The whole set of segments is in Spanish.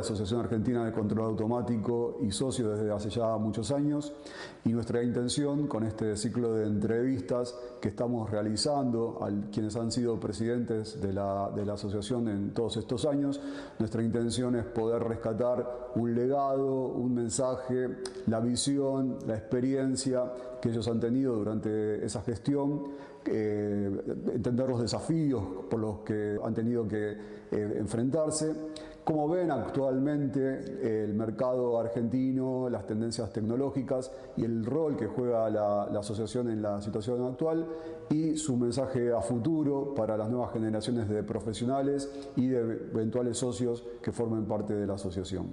Asociación Argentina de Control Automático y socio desde hace ya muchos años, y nuestra intención con este ciclo de entrevistas que estamos realizando a quienes han sido presidentes de la asociación en todos estos años, nuestra intención es poder rescatar un legado, un mensaje, la visión, la experiencia que ellos han tenido durante esa gestión, entender los desafíos por los que han tenido que enfrentarse, cómo ven actualmente el mercado argentino, las tendencias tecnológicas y el rol que juega la asociación en la situación actual, y su mensaje a futuro para las nuevas generaciones de profesionales y de eventuales socios que formen parte de la asociación.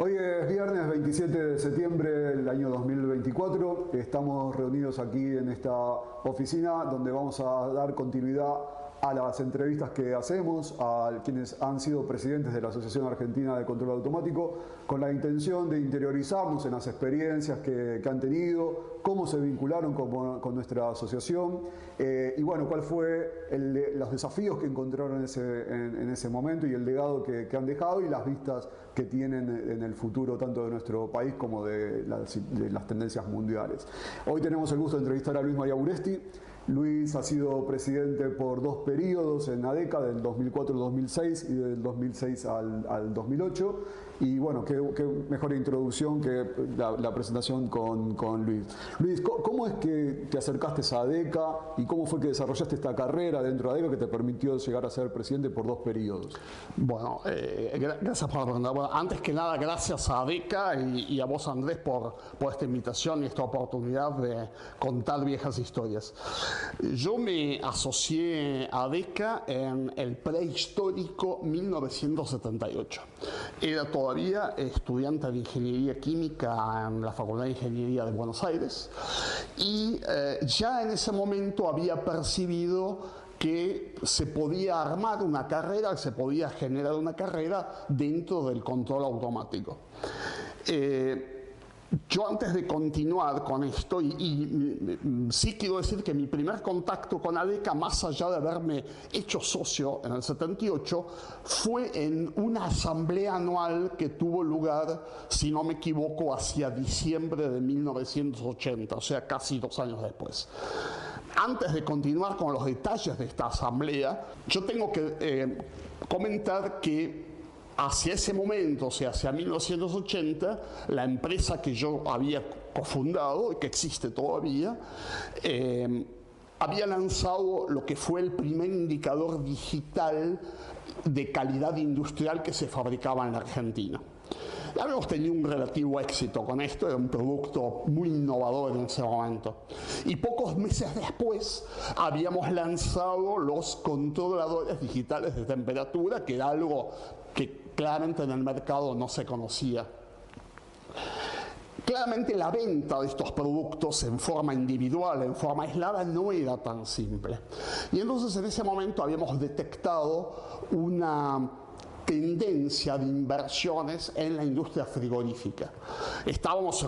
Hoy es viernes 27 de septiembre del año 2024. Estamos reunidos aquí en esta oficina donde vamos a dar continuidad a las entrevistas que hacemos a quienes han sido presidentes de la Asociación Argentina de Control Automático, con la intención de interiorizarnos en las experiencias que han tenido, cómo se vincularon con nuestra asociación y bueno, cuál fue los desafíos que encontraron en ese momento y el legado que han dejado y las vistas que tienen en el futuro tanto de nuestro país como de las tendencias mundiales. Hoy tenemos el gusto de entrevistar a Luis María Buresti. Luis ha sido presidente por 2 periodos en ADECA, del 2004 al 2006 y del 2006 al 2008. Y bueno, qué mejor introducción que la presentación con Luis. Luis, ¿cómo es que te acercaste a ADECA y cómo fue que desarrollaste esta carrera dentro de ADECA que te permitió llegar a ser presidente por 2 periodos? Bueno, gracias por la pregunta. Bueno, antes que nada, gracias a ADECA y a vos, Andrés, por esta invitación y esta oportunidad de contar viejas historias. Yo me asocié a ADECA en el prehistórico 1978. Era todavía estudiante de Ingeniería Química en la Facultad de Ingeniería de Buenos Aires y ya en ese momento había percibido que se podía armar una carrera, se podía generar una carrera dentro del control automático. Yo antes de continuar con esto, sí quiero decir que mi primer contacto con ADECA, más allá de haberme hecho socio en el 78, fue en una asamblea anual que tuvo lugar, si no me equivoco, hacia diciembre de 1980, o sea, casi 2 años después. Antes de continuar con los detalles de esta asamblea, yo tengo que comentar que hacia ese momento, o sea, hacia 1980, la empresa que yo había cofundado, y que existe todavía, había lanzado lo que fue el primer indicador digital de calidad industrial que se fabricaba en la Argentina. Habíamos tenido un relativo éxito con esto, era un producto muy innovador en ese momento. Y pocos meses después habíamos lanzado los controladores digitales de temperatura, que era algo que claramente en el mercado no se conocía. Claramente la venta de estos productos en forma individual, en forma aislada, no era tan simple. Y entonces en ese momento habíamos detectado una tendencia de inversiones en la industria frigorífica. Estábamos,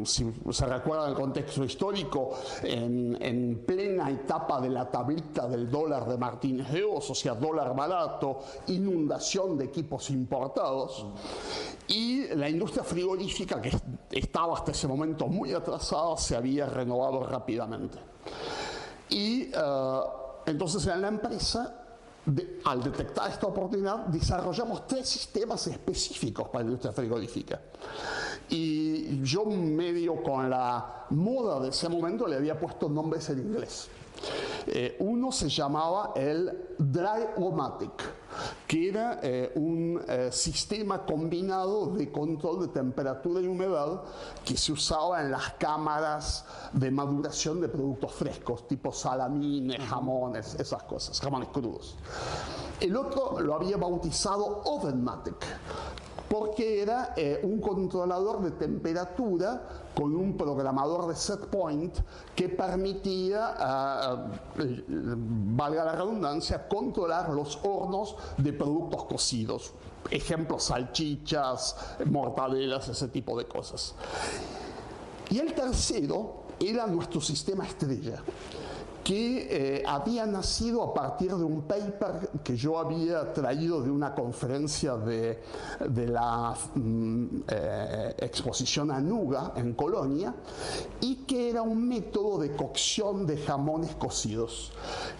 si se recuerda el contexto histórico, en plena etapa de la tablita del dólar de Martínez de Oz, o sea, dólar barato, inundación de equipos importados, y la industria frigorífica, que estaba hasta ese momento muy atrasada, se había renovado rápidamente. Y entonces en la empresa, al detectar esta oportunidad, desarrollamos 3 sistemas específicos para la industria frigorífica. Y yo, medio con la moda de ese momento, le había puesto nombres en inglés. Uno se llamaba el Dry-O-Matic, que era un sistema combinado de control de temperatura y humedad que se usaba en las cámaras de maduración de productos frescos, tipo salamines, jamones, esas cosas, jamones crudos. El otro lo había bautizado Oven-Matic, porque era un controlador de temperatura con un programador de set point que permitía, valga la redundancia, controlar los hornos de productos cocidos. Ejemplo, salchichas, mortadelas, ese tipo de cosas. Y el tercero era nuestro sistema estrella, que había nacido a partir de un paper que yo había traído de una conferencia de la exposición Anuga en Colonia, y que era un método de cocción de jamones cocidos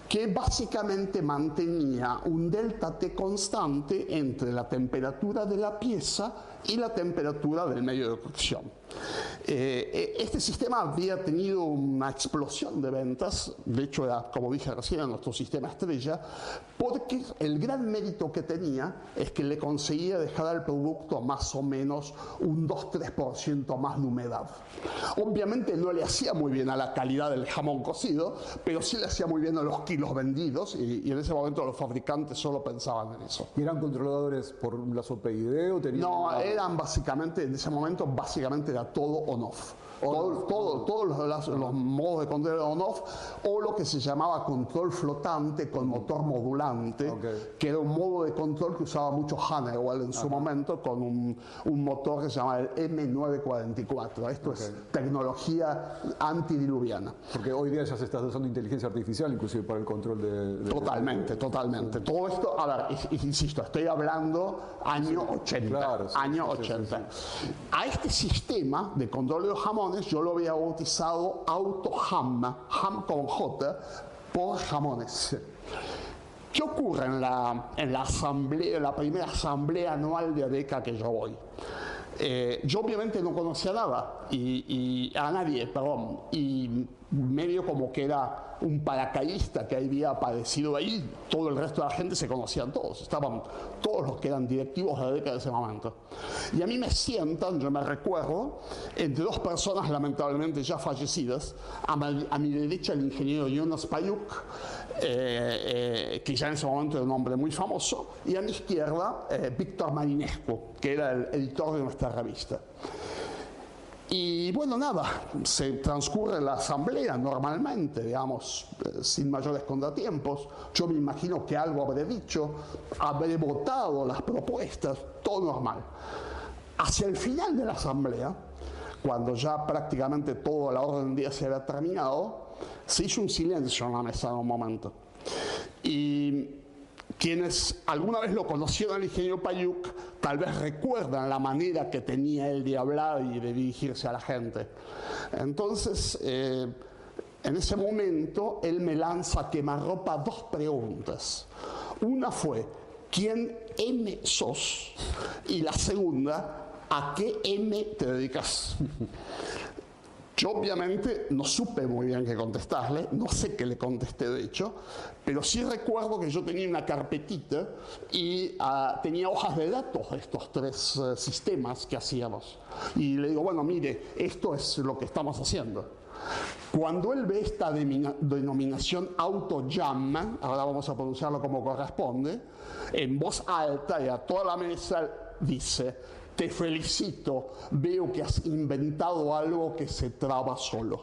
que básicamente mantenía un delta T constante entre la temperatura de la pieza y la temperatura del medio de cocción. Este sistema había tenido una explosión de ventas, de hecho era, como dije recién, nuestro sistema estrella, porque el gran mérito que tenía es que le conseguía dejar al producto más o menos un 2-3% más de humedad. Obviamente no le hacía muy bien a la calidad del jamón cocido, pero sí le hacía muy bien a los kilos vendidos, y en ese momento los fabricantes solo pensaban en eso. ¿Y eran controladores por la SOPID o tenían...? No, eran básicamente, en ese momento, básicamente era todo on-off. Todos los modos de control on-off, o lo que se llamaba control flotante con motor modulante, que era un modo de control que usaba mucho Honeywell en su momento, con un motor que se llamaba el M944. Esto es tecnología antidiluviana. Porque hoy día ya se está usando inteligencia artificial inclusive para el control de... Totalmente. Todo esto, a ver, insisto, estoy hablando año 80. Claro, año 80. A este sistema de control de los jamones yo lo había bautizado AutoHam, ham con J, por jamones. ¿Qué ocurre en la asamblea, en la primera asamblea anual de ADECA que yo voy? Yo obviamente no conocía nada, a nadie, y medio como que era un paracaidista que había aparecido ahí. Todo el resto de la gente se conocían todos, estaban todos los que eran directivos de ADECA de ese momento. Y a mí me sientan, yo me recuerdo, entre dos personas lamentablemente ya fallecidas, a mi derecha el ingeniero Jonas Payuk, que ya en ese momento era un hombre muy famoso, y a mi izquierda Víctor Marinescu, que era el editor de nuestra revista. Y bueno, nada, se transcurre la asamblea normalmente, digamos, sin mayores contratiempos. Yo me imagino que algo habré dicho, habré votado las propuestas, todo normal. Hacia el final de la asamblea, cuando ya prácticamente toda la orden del día se había terminado, se hizo un silencio en la mesa en un momento. Y quienes alguna vez lo conocieron al ingeniero Payuk, tal vez recuerdan la manera que tenía él de hablar y de dirigirse a la gente. Entonces, en ese momento, él me lanza a quemarropa dos preguntas. Una fue, ¿quién M sos? Y la segunda, ¿a qué M te dedicas? Yo obviamente no supe muy bien qué contestarle, no sé qué le contesté de hecho, pero sí recuerdo que yo tenía una carpetita y tenía hojas de datos de estos tres sistemas que hacíamos. Y le digo, bueno, mire, esto es lo que estamos haciendo. Cuando él ve esta denominación AutoJam, ahora vamos a pronunciarlo como corresponde, en voz alta y a toda la mesa dice: te felicito, veo que has inventado algo que se traba solo.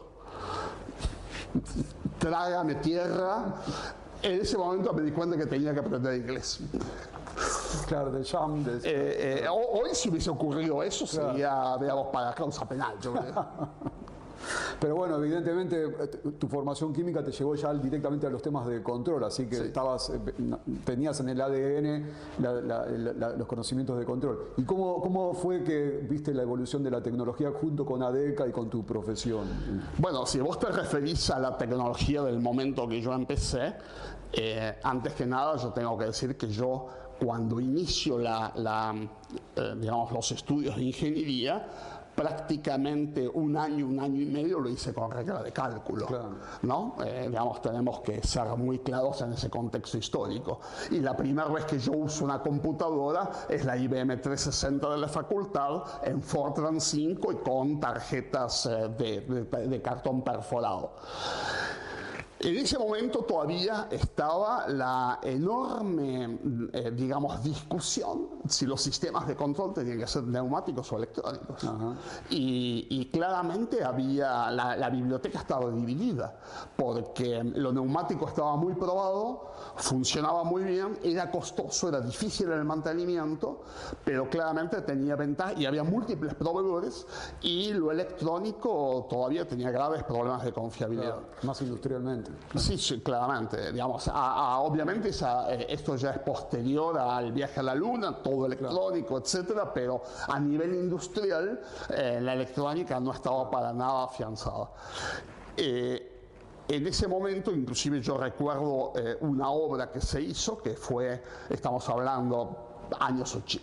Trágame tierra. En ese momento me di cuenta que tenía que aprender inglés. Claro, del jam. Hoy si hubiese ocurrido eso sería, digamos, para causa penal, yo creo. Pero bueno, evidentemente tu formación química te llevó ya directamente a los temas de control, así que tenías en el ADN los conocimientos de control. ¿Y cómo fue que viste la evolución de la tecnología junto con ADECA y con tu profesión? Bueno, si vos te referís a la tecnología del momento que yo empecé, antes que nada yo tengo que decir que yo, cuando inicio digamos, los estudios de ingeniería, prácticamente un año y medio lo hice con regla de cálculo, ¿no? Digamos, tenemos que ser muy claros en ese contexto histórico. Y la primera vez que yo uso una computadora es la IBM 360 de la facultad en Fortran 5 y con tarjetas de cartón perforado. En ese momento todavía estaba la enorme, digamos, discusión si los sistemas de control tenían que ser neumáticos o electrónicos. Y claramente había, la biblioteca estaba dividida, porque lo neumático estaba muy probado, funcionaba muy bien, era costoso, era difícil el mantenimiento, pero claramente tenía ventaja y había múltiples proveedores, y lo electrónico todavía tenía graves problemas de confiabilidad. Más industrialmente. claramente. Sí, sí, claramente. Digamos, obviamente esto ya es posterior al viaje a la Luna, todo electrónico, etcétera, pero a nivel industrial la electrónica no estaba para nada afianzada. En ese momento, inclusive yo recuerdo una obra que se hizo, que fue, estamos hablando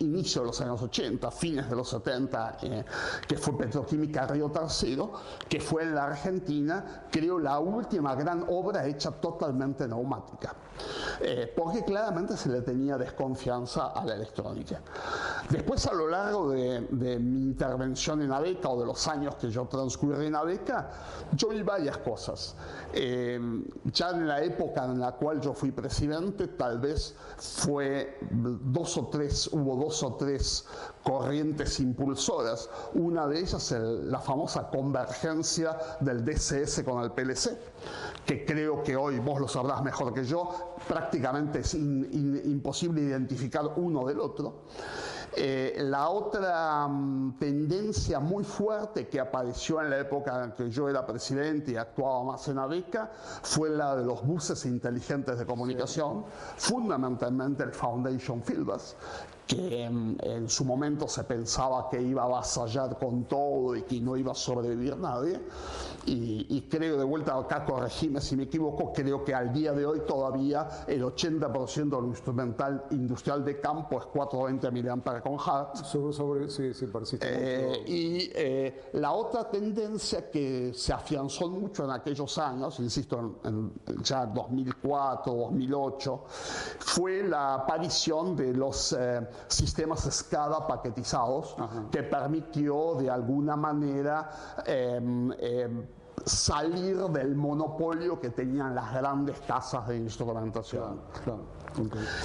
inicio de los años 80, fines de los 70, que fue Petroquímica Río Tercero, que fue en la Argentina, creo, la última gran obra hecha totalmente neumática, porque claramente se le tenía desconfianza a la electrónica. Después, a lo largo de mi intervención en ADECA, o de los años que yo transcurrí en ADECA, yo vi varias cosas. Ya en la época en la cual yo fui presidente, tal vez hubo dos o tres corrientes impulsoras. Una de ellas es la famosa convergencia del DCS con el PLC, que creo que hoy, vos lo sabrás mejor que yo, prácticamente es imposible identificar uno del otro. La otra tendencia muy fuerte que apareció en la época en que yo era presidente y actuaba más en ADECA fue la de los buses inteligentes de comunicación, fundamentalmente el Foundation Field Bus, que en su momento se pensaba que iba a avasallar con todo y que no iba a sobrevivir nadie. Y creo, de vuelta acá, corregime si me equivoco, creo que al día de hoy todavía el 80% del instrumental industrial de campo es 420 mA con Hart. Sí, persiste Y la otra tendencia que se afianzó mucho en aquellos años, insisto, ya 2004, 2008, fue la aparición de los sistemas SCADA paquetizados, que permitió de alguna manera salir del monopolio que tenían las grandes casas de instrumentación.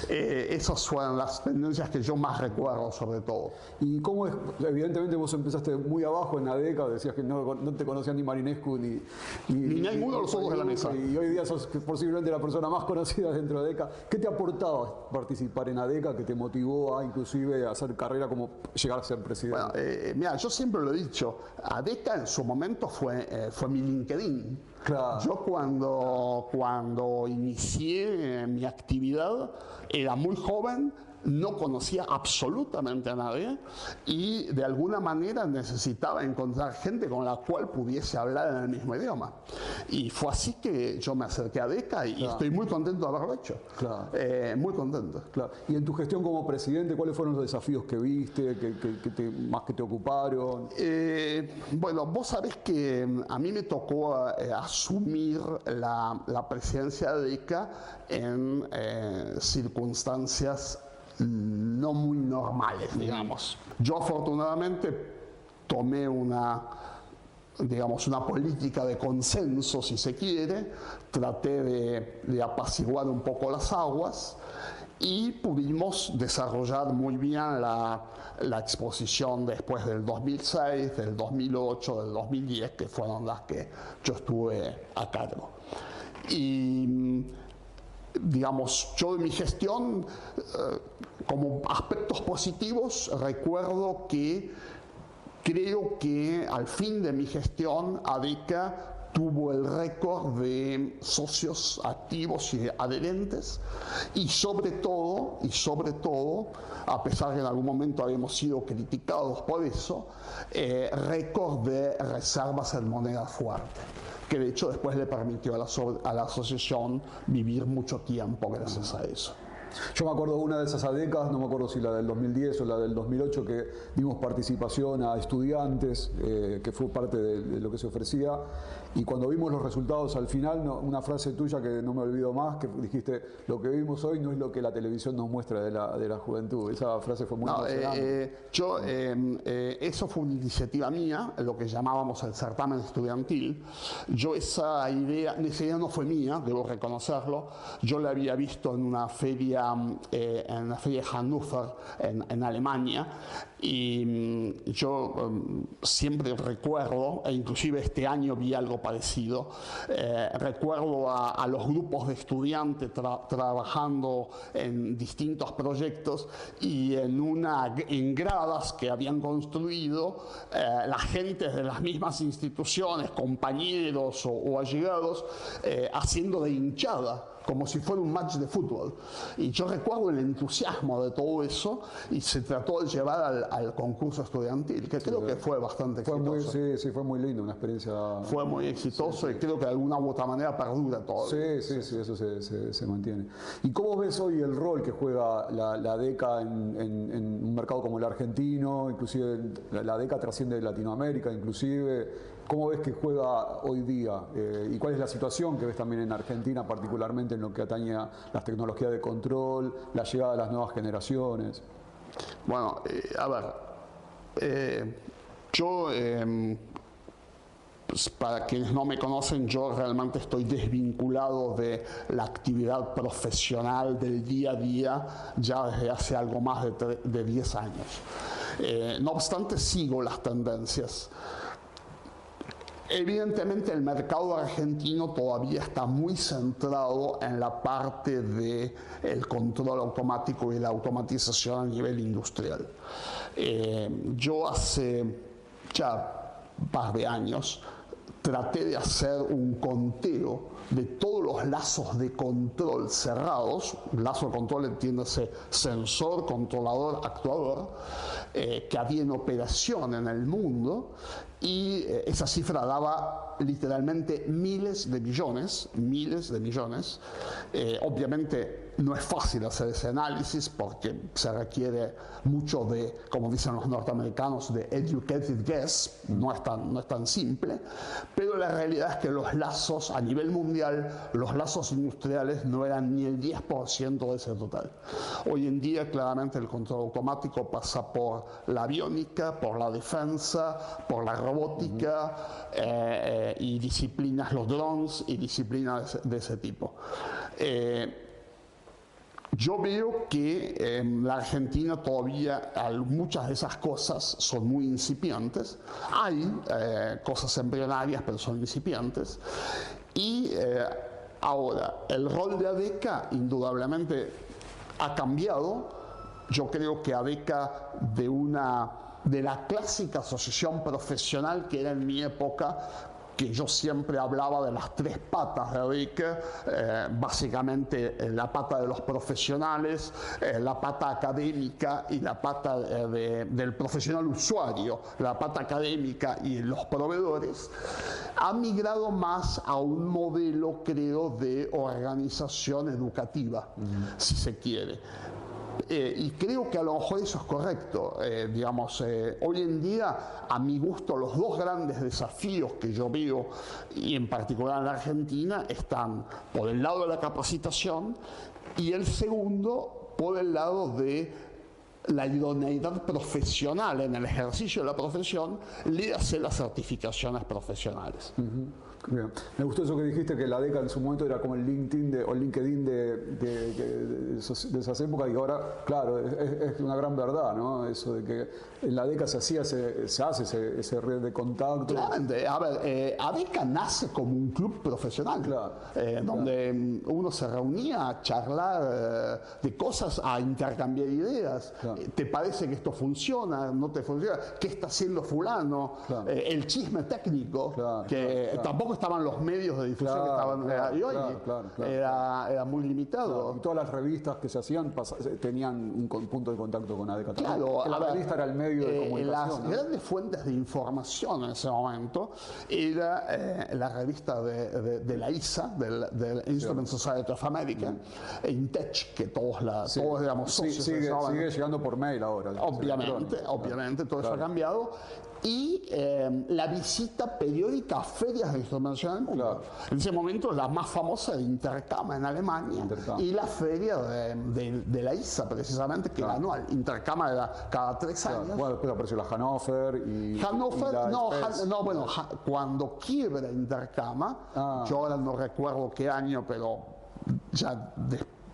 Esas fueron las tendencias que yo más recuerdo, sobre todo. ¿Y cómo es? Evidentemente vos empezaste muy abajo en ADECA, decías que no te conocían ni Marinescu ni ninguno de los otros de la mesa. Y hoy día sos posiblemente la persona más conocida dentro de ADECA. ¿Qué te aportaba participar en ADECA que te motivó a inclusive a hacer carrera como llegar a ser presidente? Bueno, mira, yo siempre lo he dicho, ADECA en su momento fue mi LinkedIn. Claro. Yo cuando inicié mi actividad era muy joven, no conocía absolutamente a nadie y de alguna manera necesitaba encontrar gente con la cual pudiese hablar en el mismo idioma. Y fue así que yo me acerqué a ADECA y estoy muy contento de haberlo hecho. Muy contento. Y en tu gestión como presidente, ¿cuáles fueron los desafíos que viste, más que te ocuparon? Bueno, vos sabés que a mí me tocó asumir la presidencia de ADECA en circunstancias no muy normales, digamos. Yo afortunadamente tomé una política de consenso, si se quiere, traté de apaciguar un poco las aguas y pudimos desarrollar muy bien la exposición después del 2006, del 2008, del 2010, que fueron las que yo estuve a cargo. Y digamos, yo en mi gestión, como aspectos positivos, recuerdo que creo que al fin de mi gestión, ADECA tuvo el récord de socios activos y adherentes y sobre todo, a pesar que en algún momento habíamos sido criticados por eso, récord de reservas en moneda fuerte, que de hecho después le permitió a la asociación vivir mucho tiempo gracias a eso. Yo me acuerdo de una de esas ADECAs, no me acuerdo si la del 2010 o la del 2008, que dimos participación a estudiantes, que fue parte de lo que se ofrecía, y cuando vimos los resultados al final, una frase tuya que no me olvido más, que dijiste, lo que vimos hoy no es lo que la televisión nos muestra de la juventud. Esa frase fue muy emocionante. Eso fue una iniciativa mía, lo que llamábamos el certamen estudiantil. Esa idea no fue mía, debo reconocerlo, yo la había visto en una feria en la feria de Hannover en Alemania, y yo siempre recuerdo, e inclusive este año vi algo parecido, recuerdo a los grupos de estudiantes trabajando en distintos proyectos, y en gradas que habían construido la gente de las mismas instituciones, compañeros o allegados, haciendo de hinchada, como si fuera un match de fútbol. Y yo recuerdo el entusiasmo de todo eso, y se trató de llevar al concurso estudiantil, que creo que fue bastante exitoso. Sí, fue muy lindo, una experiencia. Fue muy exitoso, y creo que de alguna u otra manera perdura todo. Sí, eso se mantiene. ¿Y cómo ves hoy el rol que juega la DECA en un mercado como el argentino? Inclusive la DECA trasciende Latinoamérica, inclusive. ¿Cómo ves que juega hoy día? ¿Y cuál es la situación que ves también en Argentina, particularmente en lo que atañe a las tecnologías de control, la llegada de las nuevas generaciones? Bueno, yo, pues para quienes no me conocen, yo realmente estoy desvinculado de la actividad profesional del día a día ya desde hace algo más de 10 años. No obstante, sigo las tendencias. Evidentemente el mercado argentino todavía está muy centrado en la parte del control automático y la automatización a nivel industrial. Yo hace ya un par de años traté de hacer un conteo de todos los lazos de control cerrados. Lazo de control, entiéndase, sensor, controlador, actuador, que había en operación en el mundo, y esa cifra daba literalmente miles de millones. Obviamente no es fácil hacer ese análisis porque se requiere mucho de, como dicen los norteamericanos, de educated guess. No es tan simple, pero la realidad es que los lazos a nivel mundial, los lazos industriales no eran ni el 10% de ese total. Hoy en día claramente el control automático pasa por la aviónica, por la defensa, por la robótica, y disciplinas, los drones y disciplinas de ese tipo. Yo veo que en la Argentina todavía muchas de esas cosas son muy incipientes. Hay cosas embrionarias, pero son incipientes. Y ahora, el rol de ADECA indudablemente ha cambiado. Yo creo que ADECA de la clásica asociación profesional que era en mi época, que yo siempre hablaba de las 3 patas de ADECA, básicamente la pata de los profesionales, la pata académica y la pata del profesional usuario, la pata académica y los proveedores, ha migrado más a un modelo, creo, de organización educativa, si se quiere. Y creo que a lo mejor eso es correcto. Hoy en día, a mi gusto, los 2 grandes desafíos que yo veo, y en particular en la Argentina, están por el lado de la capacitación, y el segundo por el lado de la idoneidad profesional en el ejercicio de la profesión, le hace las certificaciones profesionales. Bien. Me gustó eso que dijiste, que la DECA en su momento era como el LinkedIn de esas épocas, y ahora, claro, es una gran verdad, ¿no? Eso de que en la DECA se hace ese red de contacto. Claro, ADECA nace como un club profesional, donde uno se reunía a charlar de cosas, a intercambiar ideas. ¿Te parece que esto funciona? ¿No te funciona? ¿Qué está haciendo fulano? El chisme técnico, tampoco estaban los medios de difusión que estaban era muy limitado. Y todas las revistas que se hacían tenían un punto de contacto con ADECA. La revista era el medio de comunicación. Las grandes fuentes de información en ese momento era la revista de la ISA, del Instrument Society of America, INTECH, que todos éramos socios. Sigue llegando por mail ahora. Obviamente, todo eso ha cambiado. Y la visita periódica a ferias de instrumentación del mundo. En ese momento la más famosa era Intercama en Alemania, y la feria de la ISA, precisamente, que era anual. Intercama era cada 3 años. Bueno, después apareció la Hannover cuando quiebra Intercama, yo ahora no recuerdo qué año, pero ya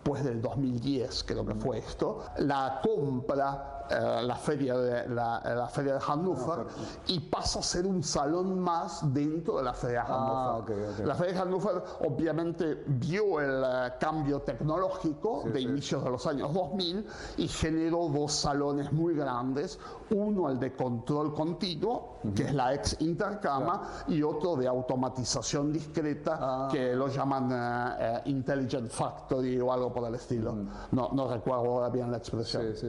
después del 2010, creo que fue esto, la compra la feria de Hannover y pasa a ser un salón más dentro de la feria de Hannover. La feria de Hannover obviamente vio el cambio tecnológico de inicios de los años 2000 y generó dos salones muy grandes, uno el de control continuo, que es la ex Intercama, y otro de automatización discreta, que lo llaman Intelligent Factory o algo por el estilo. No recuerdo ahora bien la expresión. Sí.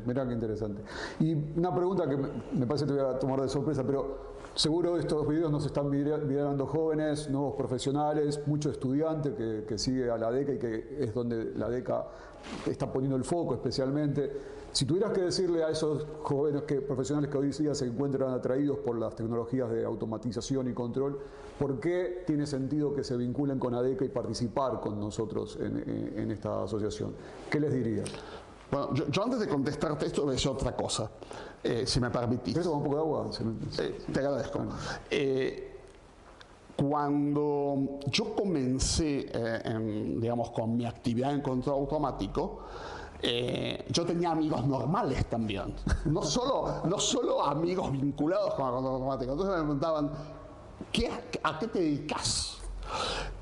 Mirá qué interesante. Y una pregunta que me parece que te voy a tomar de sorpresa, pero seguro estos videos nos están mirando jóvenes, nuevos profesionales, mucho estudiante que sigue a la DECA y que es donde la DECA está poniendo el foco especialmente. Si tuvieras que decirle a esos jóvenes profesionales que hoy día se encuentran atraídos por las tecnologías de automatización y control, ¿por qué tiene sentido que se vinculen con ADECA y participar con nosotros en esta asociación? ¿Qué les dirías? Bueno, yo antes de contestarte esto voy a decir otra cosa, si me permitís. ¿Quieres tomar un poco de agua? Te agradezco. Cuando yo comencé, digamos, con mi actividad en control automático, yo tenía amigos normales también, no solo amigos vinculados con el control automático. Entonces me preguntaban, ¿a qué te dedicas?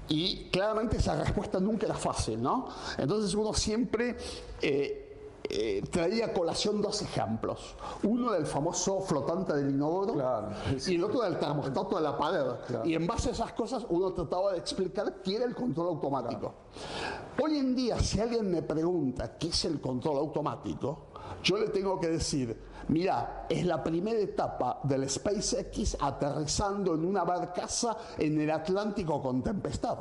Y claramente esa respuesta nunca era fácil, ¿no? Entonces uno siempre traía a colación dos ejemplos. Uno del famoso flotante del inodoro, y el otro del termostato de la pared. Y en base a esas cosas uno trataba de explicar qué era el control automático. Hoy en día, si alguien me pregunta qué es el control automático, yo le tengo que decir, mira, es la primera etapa del SpaceX aterrizando en una barcaza en el Atlántico con tempestad.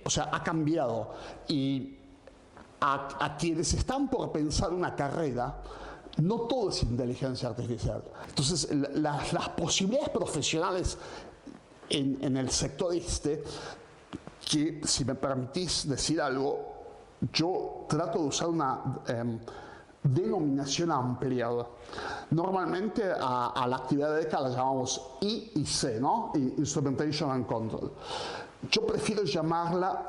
O sea, ha cambiado. Y a quienes están por pensar una carrera, no todo es inteligencia artificial. Entonces, las posibilidades profesionales en el sector que, si me permitís decir algo, yo trato de usar una denominación ampliada. Normalmente a la actividad de DECA la llamamos I y C, ¿no? Instrumentation and Control. Yo prefiero llamarla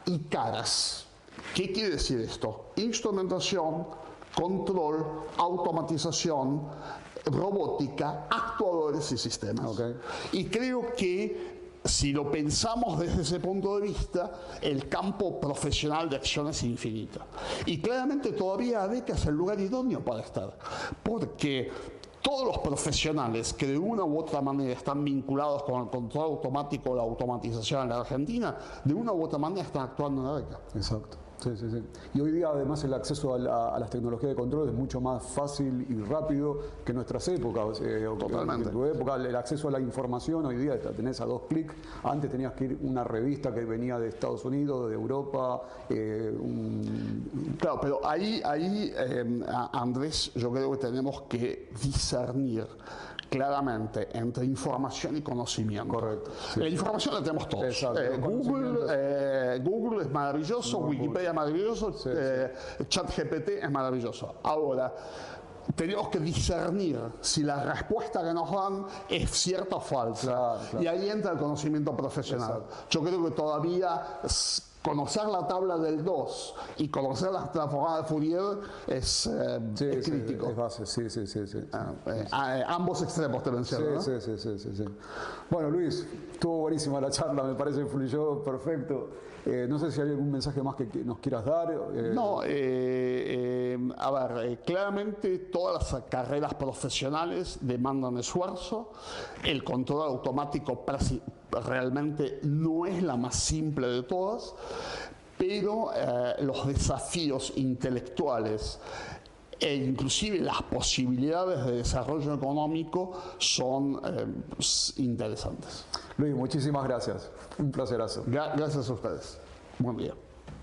ICARAS. ¿Qué quiere decir esto? Instrumentación, control, automatización, robótica, actuadores y sistemas. Y creo que si lo pensamos desde ese punto de vista, el campo profesional de acción es infinito. Y claramente todavía ADECA es el lugar idóneo para estar, porque todos los profesionales que de una u otra manera están vinculados con el control automático o la automatización en la Argentina, de una u otra manera están actuando en ADECA. Exacto. Sí. Y hoy día además el acceso a las tecnologías de control es mucho más fácil y rápido que en nuestras épocas. Totalmente. En tu época el acceso a la información hoy día la tenés a 2 clics. Antes tenías que ir a una revista que venía de Estados Unidos, de Europa. Claro, pero ahí Andrés, yo creo que tenemos que discernir claramente entre información y conocimiento. Correcto. Sí. La información la tenemos todos. Google es maravilloso, Wikipedia es maravilloso, ChatGPT es maravilloso. Ahora, tenemos que discernir si la respuesta que nos dan es cierta o falsa. Y ahí entra el conocimiento profesional. Yo creo que todavía conocer la tabla del 2 y conocer la transformada de Fourier es crítico. Es base, sí. Ambos extremos te menciono, ¿no? Sí. Bueno, Luis, estuvo buenísima la charla, me parece que fluyó perfecto. No sé si hay algún mensaje más que nos quieras dar. No, a ver, claramente todas las carreras profesionales demandan esfuerzo. El control automático realmente no es la más simple de todas, pero los desafíos intelectuales e inclusive las posibilidades de desarrollo económico son interesantes. Luis, muchísimas gracias. Un placerazo. Gracias a ustedes. Buen día.